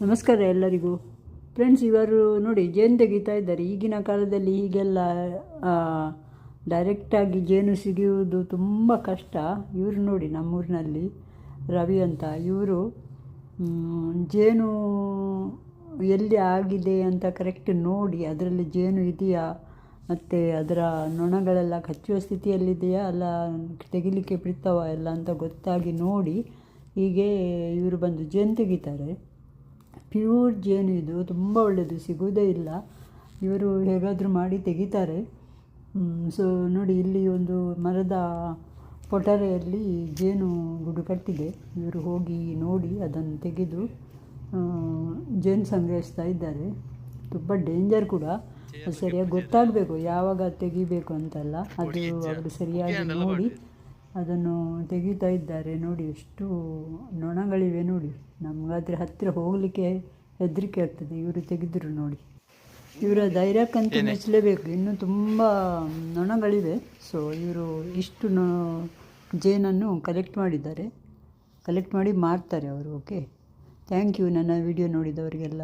ನಮಸ್ಕಾರ ಎಲ್ಲರಿಗೂ. ಫ್ರೆಂಡ್ಸ್, ಇವರು ನೋಡಿ ಜೇನು ತೆಗಿತಾ ಇದ್ದಾರೆ. ಈಗಿನ ಕಾಲದಲ್ಲಿ ಹೀಗೆಲ್ಲ ಡೈರೆಕ್ಟಾಗಿ ಜೇನು ಸಿಗುವುದು ತುಂಬ ಕಷ್ಟ. ಇವರು ನೋಡಿ ನಮ್ಮೂರಿನಲ್ಲಿ ರವಿ ಅಂತ, ಇವರು ಜೇನು ಎಲ್ಲಿ ಆಗಿದೆ ಅಂತ ಕರೆಕ್ಟ್ ನೋಡಿ ಅದರಲ್ಲಿ ಜೇನು ಇದೆಯಾ ಮತ್ತು ಅದರ ನೊಣಗಳೆಲ್ಲ ಕಚ್ಚುವ ಸ್ಥಿತಿಯಲ್ಲಿದೆಯಾ ಅಲ್ಲ ತೆಗಿಲಿಕ್ಕೆ ಬಿಡ್ತಾವ ಎಲ್ಲ ಅಂತ ಗೊತ್ತಾಗಿ ನೋಡಿ ಹೀಗೆ ಇವರು ಬಂದು ಜೇನು ತೆಗಿತಾರೆ. ಪ್ಯೂರ್ ಜೇನು ಇದು, ತುಂಬ ಒಳ್ಳೆಯದು, ಸಿಗುವುದೇ ಇಲ್ಲ. ಇವರು ಹೇಗಾದರೂ ಮಾಡಿ ತೆಗಿತಾರೆ. ಸೊ ನೋಡಿ, ಇಲ್ಲಿ ಒಂದು ಮರದ ಪೊಟರೆಯಲ್ಲಿ ಜೇನು ಗೂಡು ಕಟ್ಟಿದೆ. ಇವರು ಹೋಗಿ ನೋಡಿ ಅದನ್ನು ತೆಗೆದು ಜೇನು ಸಂಗ್ರಹಿಸ್ತಾ ಇದ್ದಾರೆ. ತುಂಬ ಡೇಂಜರ್ ಕೂಡ, ಸರಿಯಾಗಿ ಗೊತ್ತಾಗಬೇಕು ಯಾವಾಗ ತೆಗಿಬೇಕು ಅಂತಲ್ಲ, ಅದು ಅವರು ಸರಿಯಾಗಿ ನೋಡಿ ಅದನ್ನು ತೆಗಿತಾ ಇದ್ದಾರೆ. ನೋಡಿ ಎಷ್ಟು ನೊಣಗಳಿವೆ ನೋಡಿ, ನಮಗಾದರೆ ಹತ್ತಿರ ಹೋಗಲಿಕ್ಕೆ ಹೆದರಿಕೆ ಆಗ್ತದೆ. ಇವರು ತೆಗೆದರು ನೋಡಿ, ಇವರ ಧೈರ್ಯಕ್ಕಂತೂ ಮೆಚ್ಚಲೇಬೇಕು. ಇನ್ನೂ ತುಂಬ ನೊಣಗಳಿವೆ. ಸೊ ಇವರು ಇಷ್ಟು ಜೇನನ್ನು ಕಲೆಕ್ಟ್ ಮಾಡಿದ್ದಾರೆ, ಕಲೆಕ್ಟ್ ಮಾಡಿ ಮಾರ್ತಾರೆ ಅವರು. ಓಕೆ, ಥ್ಯಾಂಕ್ ಯು ನನ್ನ ವಿಡಿಯೋ ನೋಡಿದವರಿಗೆಲ್ಲ.